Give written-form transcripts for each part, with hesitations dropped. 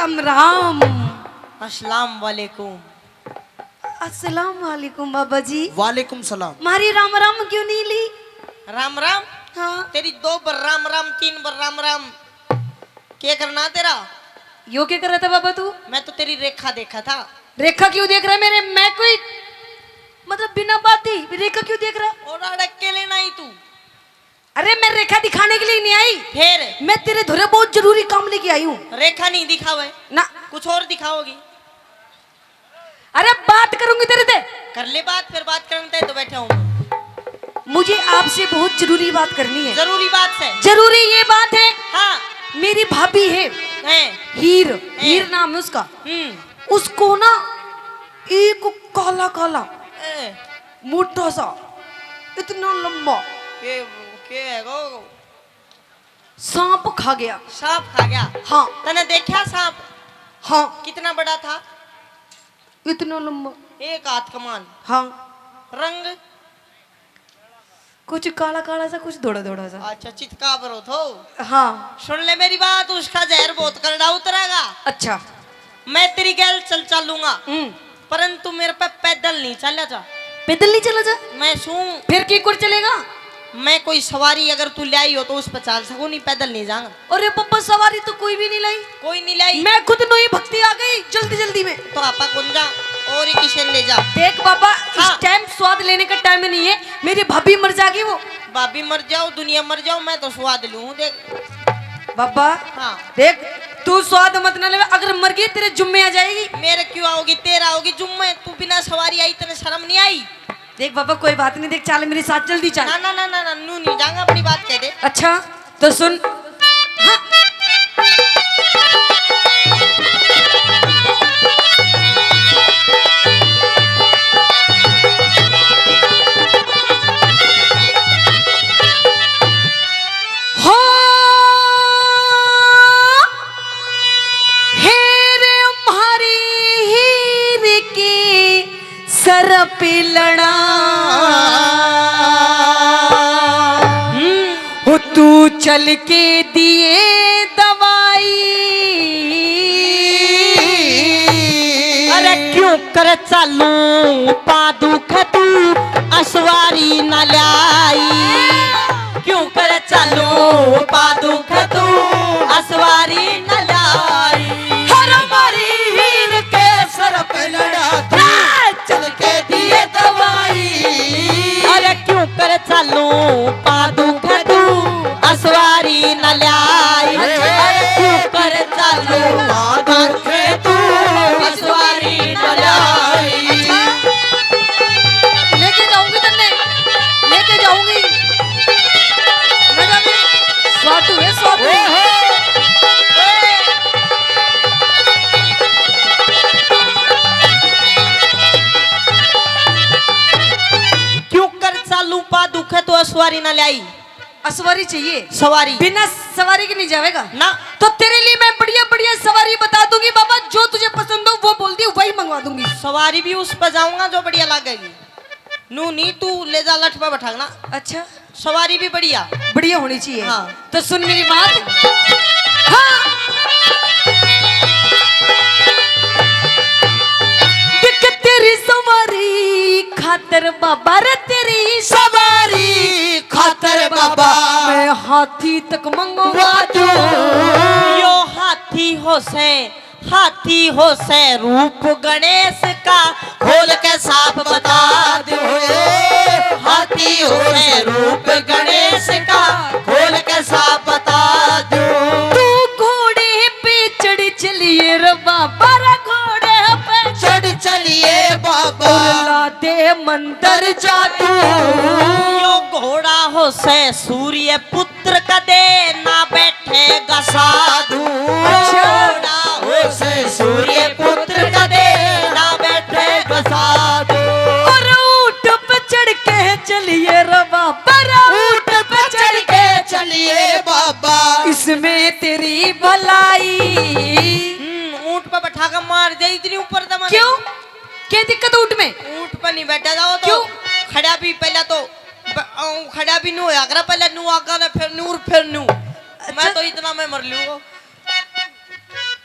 राम राम। अस्सलाम वालेकुम। अस्सलाम वालेकुम बाबा जी। वालेकुम सलाम। मारी राम राम क्यों नहीं ली? राम राम। हाँ तेरी 2 बार राम राम, 3 बार राम राम, क्या करना तेरा? यो क्या कर रहा था बाबा तू? मैं तो तेरी रेखा देखा था। रेखा क्यों देख रहा है मेरे? मैं कोई मतलब बिना बात ही रेखा क्यों देख रहा? और अड़क के लेना ही तू। अरे मैं रेखा दिखाने के लिए नहीं आई, फिर मैं तेरे धुरे बहुत जरूरी काम लेके आई हूँ। रेखा नहीं दिखावे ना कुछ और दिखाओगी। अरे बात करूंगी तेरे से। कर ले बात, फिर बात करते तो बैठा हूँ। मुझे आपसे बहुत जरूरी बात करनी है। जरूरी बात है। जरूरी ये बात है, हाँ मेरी भाभी है है। हीर नाम है उसका। उसको ना एक काला काला मोटा सा इतना लंबा के है गो? सांप खा गया। सांप खा गया? हाँ। तने देखा सांप? हाँ। कितना बड़ा था? इतना लंबा, 1 हाथ कमान। हाँ। रंग? कुछ काला काला सा, कुछ थोड़ा थोड़ा सा। अच्छा चितकाबर हो तो। हाँ सुन ले मेरी बात, उसका जहर बहुत करड़ा उतरेगा। अच्छा। मैं तेरी गैल चलूंगा, परंतु मेरे पे पैदल नहीं चला जा। पैदल नहीं चला जा? मैं सू फिर की कुछ चलेगा? मैं कोई सवारी अगर तू ले आई हो तो उस पर चल सकूं, नहीं पैदल नहीं जाऊंगा। अरे पप्पा सवारी तो कोई भी नहीं लाई। कोई नहीं लाई? मैं खुद नई भक्ति आ गई जल्दी जल्दी में। तो आपा कौन जा और ही किसे ले जा। देख बाबा, हाँ। इस टाइम स्वाद लेने का टाइम नहीं है, मेरी भाभी मर जाएगी वो। भाभी मर जाओ, दुनिया मर जाओ, मैं तो स्वाद लूं। देख बाबा, हाँ देख तू स्वाद मत ना ले, अगर मर गई तेरे जुम्मे आ जाएगी। मेरे क्यों आओगी, तेरा आओगी जुम्मे। तू बिना सवारी आई, तेरे शर्म नहीं आई? देख बाबा कोई बात नहीं, देख चाल मेरे साथ जल्दी चल। ना ना ना ना ना, नू नहीं जाऊंगा, अपनी बात कह दे। अच्छा तो सुन। हाँ। पे लड़ा हो तू चल के दिए दवाई। अरे क्यों कर चालू पा दुख तू असवारी न लाई। क्यों कर चालू पा दुख तू असवारी न लाई। हर हमारी हीर के सर पे लड़ा तू चल के दिए दवाई। अरे क्यों कर चालू पा दुख तू असवारी न लाई। अरे क्यों कर चालू पा दुख तू असवारी न लाई। लेके जाऊंगी तन्ने, लेके जाऊंगी। स्वाटू है स्वाटू। क्यों कर चालू पा दुख तो असवारी न लाई। असवारी चाहिए? सवारी बिना सवारी के नहीं जाएगा ना। तो तेरे लिए मैं बढ़िया बढ़िया सवारी बता दूंगी बाबा, जो तुझे पसंद हो वो बोल दी वही मंगवा दूंगी। सवारी भी उस पर जाऊंगा जो बढ़िया लगेगी। नू नहीं तू ले जा लठ पे बैठाना। अच्छा सवारी भी बढ़िया बढ़िया होनी चाहिए। हाँ। तो सुन मेरी बात। हाँ। देख तेरी सवारी खातर बाबा रे, तेरी सवारी खातर बाबा मैं हाथी तक मंगवा दूं। यो हाथी हो से रूप गणेश का खोल के साफ बता दो। हाथी हो से रूप गणेश का खोल के साफ बता दो। तू घोड़े पे चढ़ चलिए रे बाबा रे, घोड़े पे चढ़ चलिए बाबा ला दे मंदिर जादू। यो घोड़ा हो से सूर्य पुत्र कदे ना बैठेगा साधु। घोड़ा हो से सूर्य पुत्र कदे ना बैठेगा साधु। और ऊंट पे चढ़ के चलिए रे बाबा रे, ऊंट पे चढ़ के चलिए बाबा इसमें तेरी भलाई। ऊंट पे बैठा कर मार दे इतनी ऊपर दम। क्यों, क्या दिक्कत ऊंट में? ऊंट पर नहीं बैठा जाओ तो क्यों? खड़ा भी पहला तो खड़ा भी नू आगरा, पहले नू आगरा फिर नूर फिर नू। मैं तो इतना मैं मर लूंगा।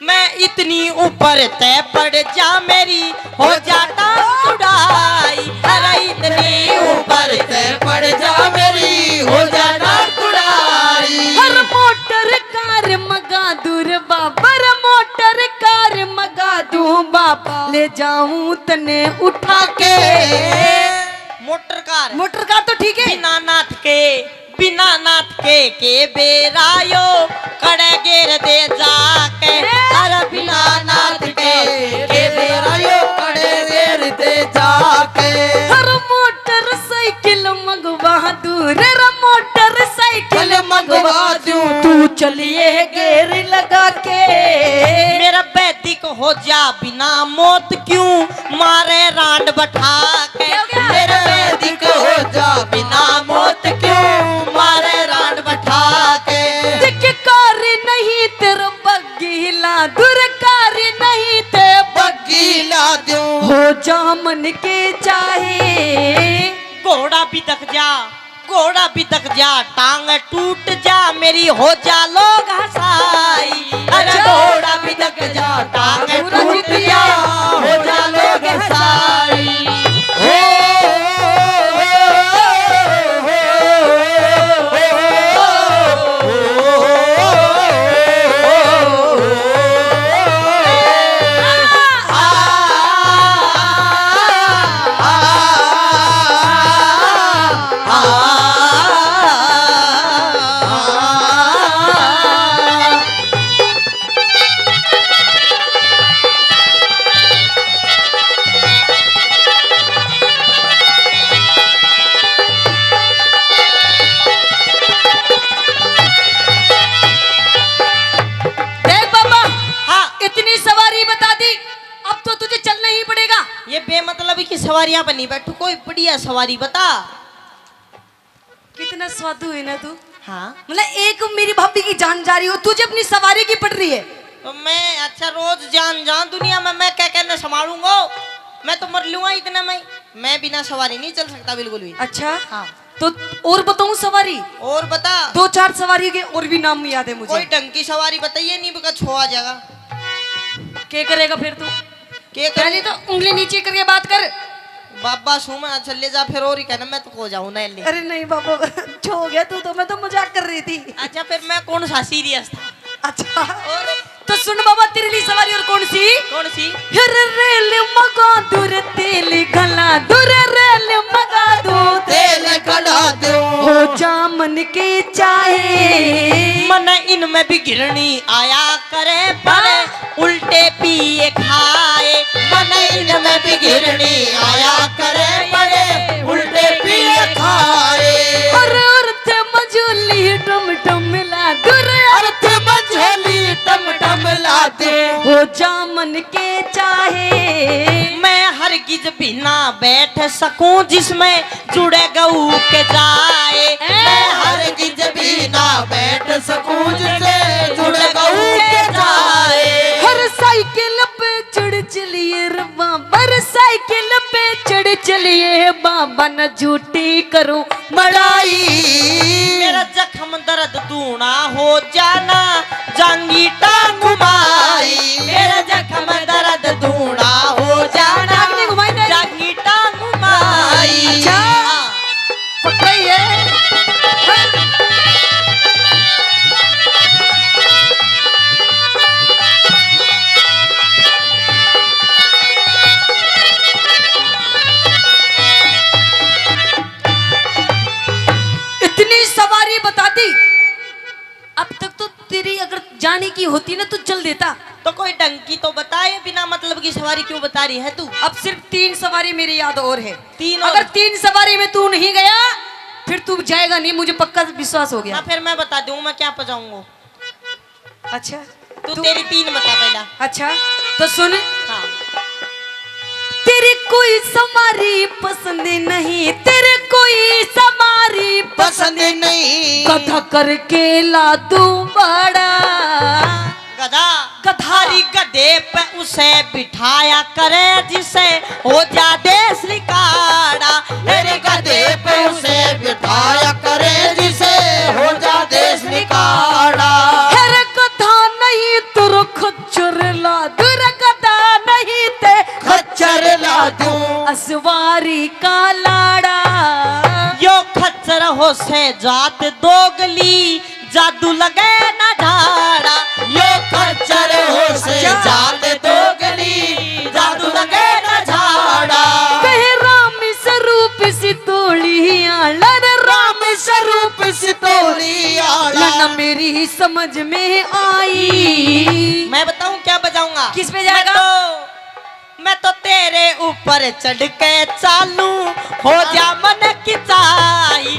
मैं इतनी ऊपर तय पड़ जा मेरी हो जाता उड़ाई। अरे इतनी ऊपर तय पड़ जा मेरी हो जाता उड़ाई। हर मोटर कार मगा दूर बाबर मोटर कार मगा दूं बाबा ले जाऊं तने उठा के। मोटर कार तो ठीक है। बिना नाथ के बेरायो कड़े गेर दे जाके। अरे बिना नाथ के बेरायो कड़े गेर दे जाके। हर मोटर साइकिल मंगवा दूर मोटर साइकिल मंगवा दूं तू चलिए गेर लगा के। मेरा वैदिक हो जा बिना मौत क्यों मारे रांड बैठा के। मेरा वैदिक हो जा बिना मौत क्यों मारे रांड बैठा के। कार नहीं तेरा बगीला दुरकार नहीं ते बगीला दूं हो जा मन के चाहे। घोड़ा भी तक जा टांग टूट जा मेरी हो जा लोग हंसाई। अरे घोड़ा भी तक जा टांग टूट जा हो जा लोग हंसाई। ये बेमतलब की सवारियां बनी बैठू कोई बढ़िया सवारी बता। कितना स्वादु है ना तू। हाँ मतलब एक मेरी भाभी की जान जा रही हो तुझे अपनी सवारी की पड़ रही है। तो मैं अच्छा रोज जान दुनिया में मैं क्या कहना संभालूंगा। मैं तो मर लूंगा इतने में। मैं बिना सवारी नहीं चल सकता बिल्कुल भी। अच्छा हाँ तो और बताऊं सवारी। और बता 2-4 सवारी के और भी नाम याद है मुझे। कोई ढंग की सवारी बताइए नहीं बका छो आ जाएगा। क्या करेगा फिर तू। के पहले तो उंगली नीचे करके बात कर। बाबा सुमा चले जा फिर और ही कहना मैं तो खो जाऊं ना ले। अरे नहीं बाबा छो गया तू तो मैं तो मजाक कर रही थी। अच्छा फिर मैं कौन सा सीरियस था। अच्छा और तो सुन बाबा तेरे लिए सवारी और कौन सी। फिर रेल मगा दूर तेल गला दूर रेल मगा दो तेल गला दो हो जा मन के चाहे। मन इनमें भी गिरनी आया करे परे उल्टे पिए खाए। मन इनमें भी गिरनी आया करे परे उल्टे पिए खाए। और अर्थ मजूली टम टम ला दूर अर्थ मझोली टम टम ला दे हो जा मन के चाहे। मैं हरगिज बिना बैठ सकूं जिसमें जुड़े गऊ के जाए। मैं हरगिज बिना बैठ सकूं जिसमें जुड़े गऊ के जाए। हर साइकिल पे चढ़ चलिए रे बाबर साइकिल पे चढ़ चलिए बाबा न झूठी करो मड़ाई। मेरा जख्म दर्द दूना हो जाना जांगी टांग घुमाई। मेरा जख्म दर्द दूना हो जाना जांगी टांग घुमाई। अच्छा पक्का ही है। इतनी सवारी बता दी। अब तक तो तेरी अगर जाने की होती ना तो चल देता। तो कोई ढंग की तो बताए बिना मतलब की सवारी क्यों बता रही है तू। अब सिर्फ 3 सवारी मेरी याद और है। 3 अगर 3 सवारी में तू नहीं गया फिर तू जाएगा नहीं मुझे पक्का विश्वास हो गया। हाँ फिर मैं बता दूं मैं क्या पजाऊंगा। अच्छा तू तेरी 3 बता पहला। अच्छा तो सुन हाँ तेरी कोई समारी पसंद नहीं तेरे कोई समारी पसंद नहीं। कथा करके ला दूं बड़ा गधा गधारी गधे पे उसे बिठाया करे जिसे हो जा देश लिकाड़ा। मेरे गधे पे उसे बिठाया करे जिसे हो जा देश लिकाड़ा। हर कथा नहीं तुर खच्चर दूं असवारी का लाड़ा। यो खच्चर हो से जात दोगली जादू लगे ना झाड़ा। यो खच्चर हो से जात दोगली जादू लगे न झाड़ा। कहे राम स्वरूप सितोलिया लर राम स्वरूप सितोलिया न मेरी समझ में आई। मैं बताऊं क्या बजाऊंगा? किस पे जाएगा? मैं तो तेरे ऊपर चढ़ के चालू हो जा मन की चाई।